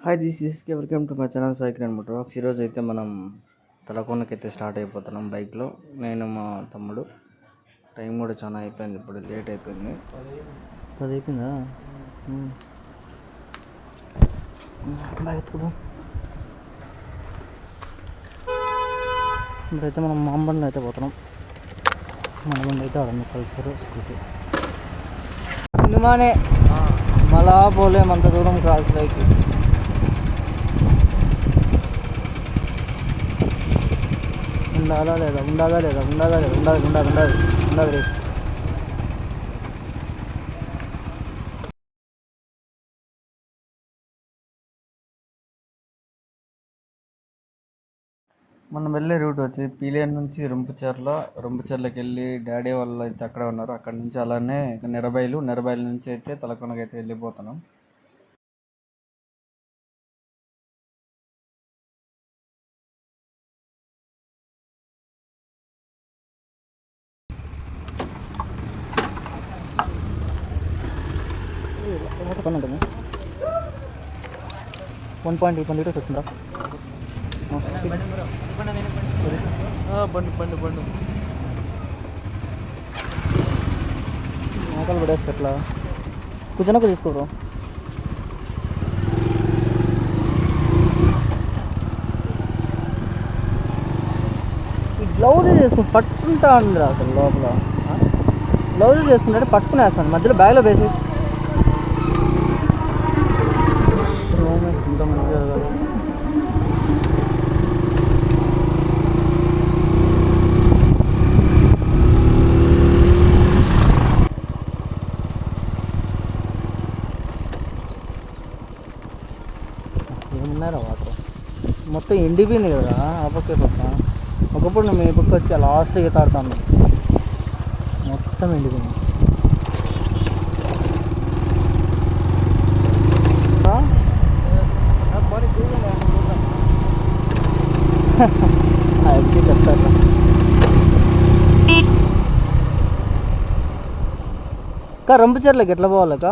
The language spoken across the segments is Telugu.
Hi this is K welcome to my channel cycle and motor works. ఈరోజు అయితే మనం తలకోనకైతే స్టార్ట్ అయిపోతున్నాం బైక్లో, నేను మా తమ్ముడు. టైం కూడా చాలా అయిపోయింది, ఇప్పుడు లేట్ అయిపోయింది, 10 అయిపోయిందా. బాగా ఎత్తుకుదాం. ఇప్పుడైతే మనం మాంబండి అయితే పోతున్నాం. మన బండి అయితే ఆడన్నా కలిసారు స్కూటీ. సినిమానే మళ్ళా పోలేమంత దూరం క్రాస్ బైక్. ఉండాలా లేదా ఉండాలి రేపు. మనం వెళ్ళే రూట్ వచ్చి పీలేరు నుంచి రొంపుచెర్లకి వెళ్ళి డాడీ వాళ్ళు అయితే అక్కడే ఉన్నారు. అక్కడ నుంచి అలానే నెరబైలు నుంచి అయితే తలకొనకి అయితే వెళ్ళిపోతున్నాం. ఉంటుంది 1.8 లీటర్స్ వచ్చిందా బండి మోకాలు పడేస్తే ఎట్లా కూర్చొని తీసుకోరు. ఈ గ్లౌజ్ చేసుకుని పట్టుకుంటా ఉంది అసలు లోపల. గ్లౌజ్ చేసుకుంటే పట్టుకునేస్తాను మధ్యలో బ్యాగ్లో వేసి. ఇంత మంచి జరగాలి. ఏమున్నారా వాటర్ మొత్తం ఎండిపోయింది కదా ఆ పక్క పక్క. ఒకప్పుడు మేము ఈ పక్క వచ్చి లాస్ట్ ఈత ఆడుతాను, మొత్తం ఎండిపోయింది. అది చెప్తారు. అక్క రొంపుచెర్లకి ఎట్లా పోవాలక్క?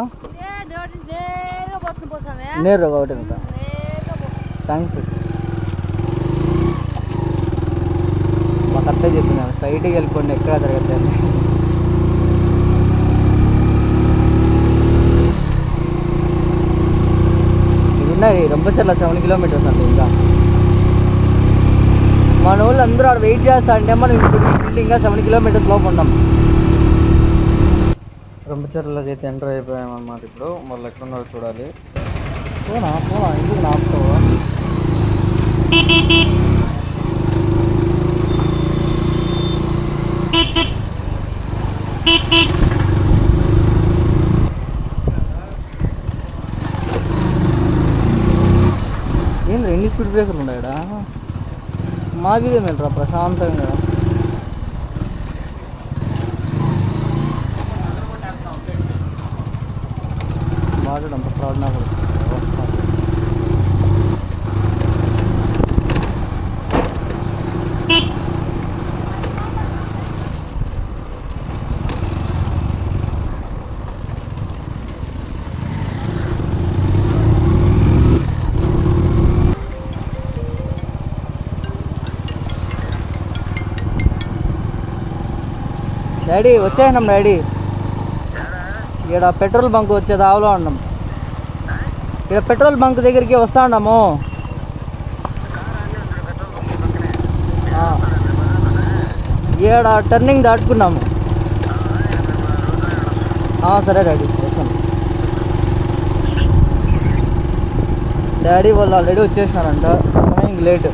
నేరుగా ఒకటి థ్యాంక్స్. మాకు అట్లే చెప్పింది, స్ట్రైట్గా వెళ్ళిపోండి ఎక్కడ తిరగద్దని. ఇది ఉన్నాయి రొంపుచెర్ల 7 కిలోమీటర్స్ అంటే. ఇంకా మన వాళ్ళు అందరూ అక్కడ వెయిట్ చేస్తా అంటే మనం ఇప్పుడు ఇంకా 7 కిలోమీటర్స్ లోపు ఉన్నాం. రొంపుచెర్లకి అయితే ఎంటర్ అయిపోయామన్నమాట. ఇప్పుడు వాళ్ళు ఎక్కడున్నారో చూడాలి. పోనా ఎందుకు నాపుతావా? ఏంద్ర ఎన్ని స్పీడ్ బ్రేకర్లు ఉన్నాయడా? మా వీధే వెళ్ళరా ప్రశాంతంగా. మాట్లాడంత ఫ్రాడ్ నాకు డాడీ వచ్చేసినాం. డాడీ ఇక్కడ పెట్రోల్ బంక్ వచ్చేది ఆవులో ఉన్నాం. ఇక్కడ పెట్రోల్ బంక్ దగ్గరికి వస్తా ఉన్నాము. ఇక్కడ టర్నింగ్ దాటుకున్నాము. సరే డాడీ వస్తాను. డాడీ వాళ్ళు ఆల్రెడీ వచ్చేసినారంట, ఇంక లేట్.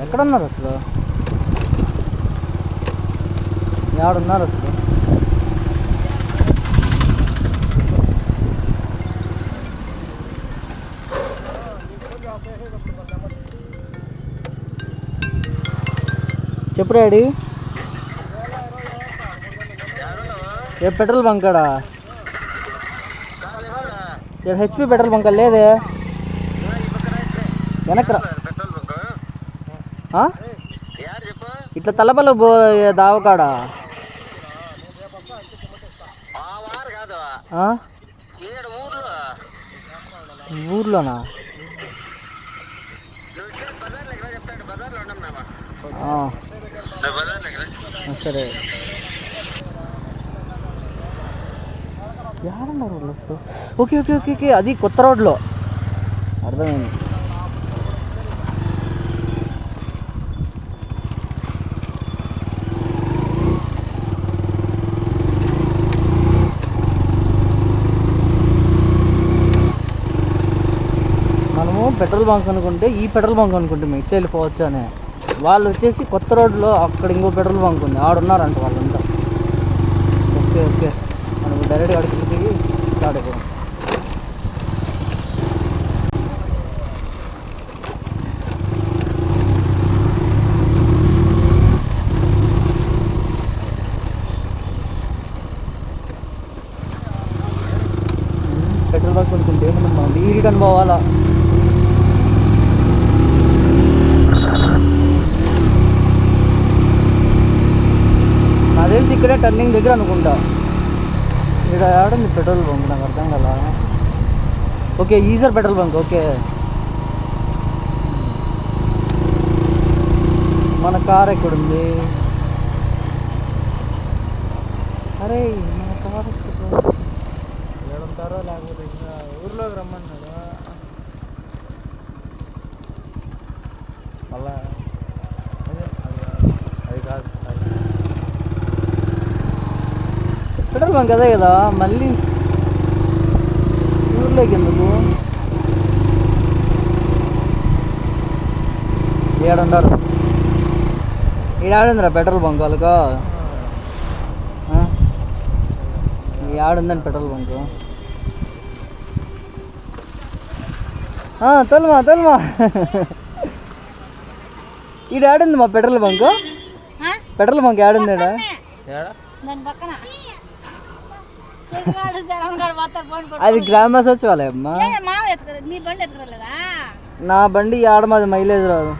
ఎక్కడున్నారు అసలు? ఎవడున్నారు అసలు? చెప్పు డాడీ. ఏ పెట్రోల్ బంక్ కాడా? హెచ్పి పెట్రోల్ బంక్ లేదే వెనక్రా. ఇట్లా తలపల్ల దావకాడా ఊర్లోనా? సరే యారన్నారు వాళ్ళు వస్తూ. ఓకే ఓకే ఓకే ఓకే, అది కొత్త రోడ్లో. అర్థమైంది. మనము పెట్రోల్ బంక్ అనుకుంటే ఈ పెట్రోల్ బంక్ అనుకుంటే ఇట్లా వెళ్ళిపోవచ్చు అని, వాళ్ళు వచ్చేసి కొత్త రోడ్లో అక్కడ ఇంకో పెట్రోల్ బంక్ ఉంది, ఆడున్నారంట వాళ్ళంతా. ఓకే ఓకే, మనం డైరెక్ట్గా అక్కడికి దిగి స్టార్ట్ అయిపోయాం. పెట్రోల్ బంక్ అనుకుంటే మనం రిటర్న్ పోవాలా. అదేం ఇక్కడే టర్నింగ్ దగ్గర అనుకుంటా. ఇక్కడ ఆడుంది పెట్రోల్ బంక్, నాకు అర్థం కదా. Okay, ఈజర్ petrol bunk. ఓకే, మన కార్ ఎక్కడుంది? అరే మన కార్ ఏడుంటారో లేకపోతే ఇంకా ఊర్లోకి రమ్మన్నాడు మళ్ళా. అది కాదు, పెట్రోల్ బంక్ అదే కదా, మళ్ళీ ఊర్లోకి ఎందుకు? ఏడుంటారు? ఏడుందిరా పెట్రోల్ బంక్ వాళ్ళకు? ఏడుందని పెట్రోల్ బంకు? తొలమా తొలమా, ఇది ఆడుంది మా పెట్రోల్ బంకు. పెట్రోల్ బంక్ ఆడుంది. అది గ్రామ సచివాలయం అమ్మా. నా బండి ఆడ, మాది మైలేజ్ రాదు.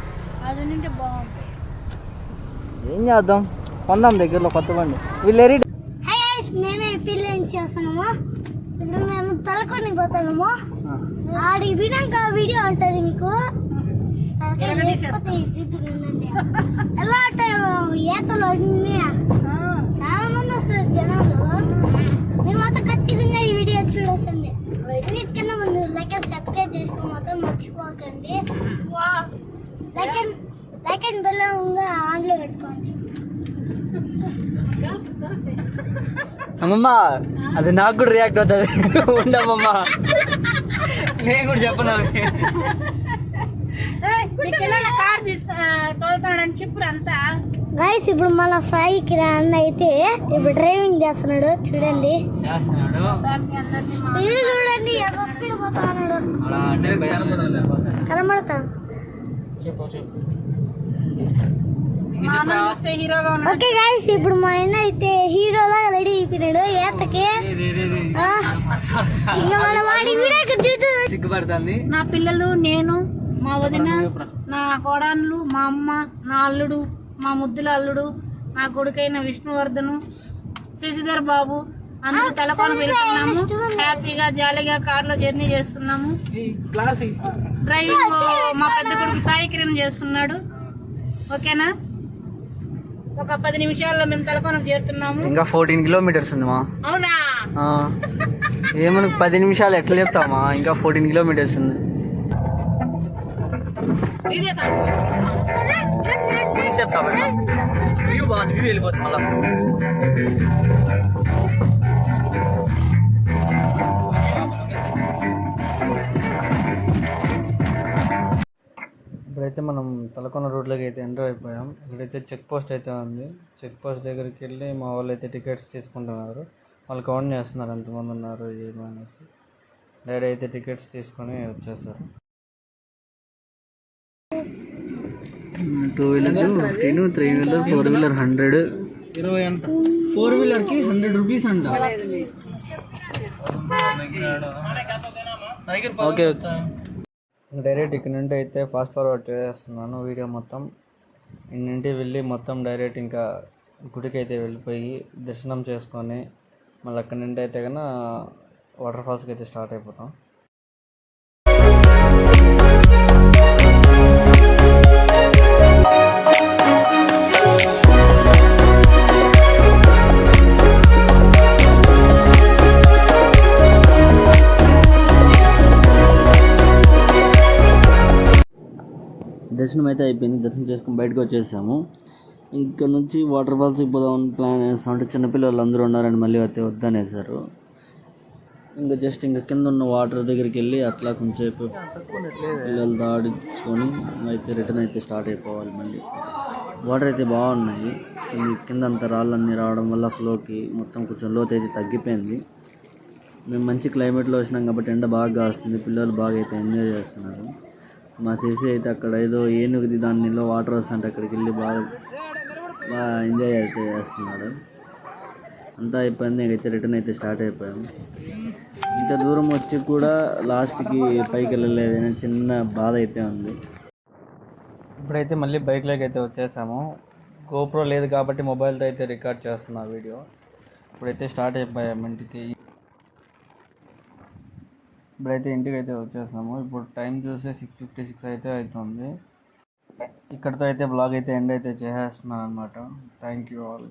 ఏం చేద్దాం, కొందాం దగ్గరలో కొత్త బండి. వీళ్ళేరి మేమే పిల్లలు చేస్తున్నాము. ఇప్పుడు మేము తలకొని పోతున్నాము. ఆడికి వినాక వీడియో ఉంటుంది మీకు. ఎలా ఉంటాయి ఈతలు అన్నీ, చాలా మంది వస్తారు జనాలు. మీరు మాత్రం ఖచ్చితంగా ఈ వీడియో చూడాల్సిందే. అన్నిటికన్నా ముందు లైక్ అండ్ సబ్స్క్రైబ్ చేసుకో మాత్రం మర్చిపోకండి. లైక్ అండ్ బెల్ ఆన్లో పెట్టుకోండి. అమ్మమ్మ అది నాకు కూడా రియాక్ట్ అవుతుంది. ఉండమ్మమ్మా, నేను కూడా చెప్పను. గైస్ ఇప్పుడు మన సాయికి అన్న అయితే ఇప్పుడు డ్రైవింగ్ చేస్తున్నాడు. చూడండి చూడండి ఎంత స్పీడ్ పోతున్నాడు, కనబడతాడు. ఓకే గైస్, ఇప్పుడు మా ఆయన అయితే హీరోలా రెడీ అయిపోయినాడు ఏతకి. సిగ్గుపడుతుంది. నా పిల్లలు, నేను, మా వదిన, నా కోడన్లు, మా అమ్మ, నా అల్లుడు, మా ముద్దుల అల్లుడు, నా కొడుకైన విష్ణువర్ధను, శశిధర్ బాబు అందరూ తలకొని వెళ్తున్నాము. హ్యాపీగా జాలీగా కార్లో జర్నీ చేస్తున్నాము. డ్రైవింగ్ మా పెద్ద కొడుకు సాయి కిరణ్ చేస్తున్నాడు. ఓకేనా? ఒక 10 నిమిషాల్లో మేము తలకోనకు చేరుతున్నాము. ఇంకా 14 కిలోమీటర్స్ ఉందమ్మా. అవునా? ఏమన్నా 10 నిమిషాలు ఎట్లా చెప్తామా? ఇంకా 14 కిలోమీటర్స్ ఉంది. చెప్తా వ్యూ బాగుంది, వ్యూ వెళ్ళిపోతుంది మళ్ళా. ఇప్పుడైతే మనం తలకొన రోడ్లోకి అయితే ఎంటర్ అయిపోయాం. ఇక్కడైతే చెక్ పోస్ట్ అయితే ఉంది. చెక్ పోస్ట్ దగ్గరికి వెళ్ళి మా వాళ్ళు అయితే టికెట్స్ తీసుకుంటున్నారు. వాళ్ళు కౌంట్ చేస్తున్నారు ఎంతమంది ఉన్నారు ఏమనేసి. డాడీ అయితే టికెట్స్ తీసుకొని వచ్చేస్తారు. 2 వీలర్ 15, 3 వీలర్, 4 వీలర్ 100, 20 అంట. 4 వీలర్కి 100 రూపీస్ అంట. ఓకే ఓకే, డైరెక్ట్ ఇక్కడ నుండి అయితే ఫాస్ట్ ఫార్వర్డ్ చేస్తున్నాను వీడియో మొత్తం. ఇంటింటి వెళ్ళి మొత్తం డైరెక్ట్ ఇంకా గుడికి అయితే వెళ్ళిపోయి దర్శనం చేసుకొని మళ్ళీ అక్కడి నుండి అయితే కన్నా వాటర్ ఫాల్స్కి అయితే స్టార్ట్ అయిపోతాం. దర్శనం అయితే అయిపోయింది. దర్శనం చేసుకుని బయటకు వచ్చేసాము. ఇక్కడ నుంచి వాటర్ ఫాల్స్కి పోదామని ప్లాన్ వేస్తాం. అంటే చిన్నపిల్లలు అందరూ ఉన్నారని మళ్ళీ అయితే వద్దనేసారు. ఇంకా జస్ట్ ఇంకా కింద ఉన్న వాటర్ దగ్గరికి వెళ్ళి అట్లా కొంచెంసేపు పిల్లలతో ఆడించుకొని అయితే రిటర్న్ అయితే స్టార్ట్ అయిపోవాలి. మళ్ళీ వాటర్ అయితే బాగున్నాయి. కింద అంతా రాళ్ళన్నీ రావడం వల్ల ఫ్లోకి మొత్తం కొంచెం లోతు అయితే తగ్గిపోయింది. మేము మంచి క్లైమేట్లో వచ్చినాం కాబట్టి ఎండ బాగా కాస్తుంది. పిల్లలు బాగా అయితే ఎంజాయ్ చేస్తున్నారు. మా చేసి అయితే అక్కడ ఏదో ఏనుగుది దానిలో వాటర్ వస్తుంటే అక్కడికి వెళ్ళి బాగా ఎంజాయ్ అయితే చేస్తున్నాడు. అంతా అయిపోయింది. అయితే రిటర్న్ అయితే స్టార్ట్ అయిపోయాము. ఇంత దూరం వచ్చి కూడా లాస్ట్కి పైకి వెళ్ళలేదని చిన్న బాధ అయితే ఉంది. ఇప్పుడైతే మళ్ళీ బైక్లోకి అయితే వచ్చేసాము. గోప్రో లేదు కాబట్టి మొబైల్తో అయితే రికార్డ్ చేస్తున్నా వీడియో. ఇప్పుడైతే స్టార్ట్ అయిపోయాము ఇంటికి. ఇప్పుడైతే ఇంటికి అయితే వచ్చేసాము. ఇప్పుడు టైం చూస్తే 6:56 అయితే అవుతుంది. ఇక్కడితో అయితే బ్లాగ్ అయితే ఎండ్ అయితే చేసేస్తున్నాను అనమాట. Thank you all.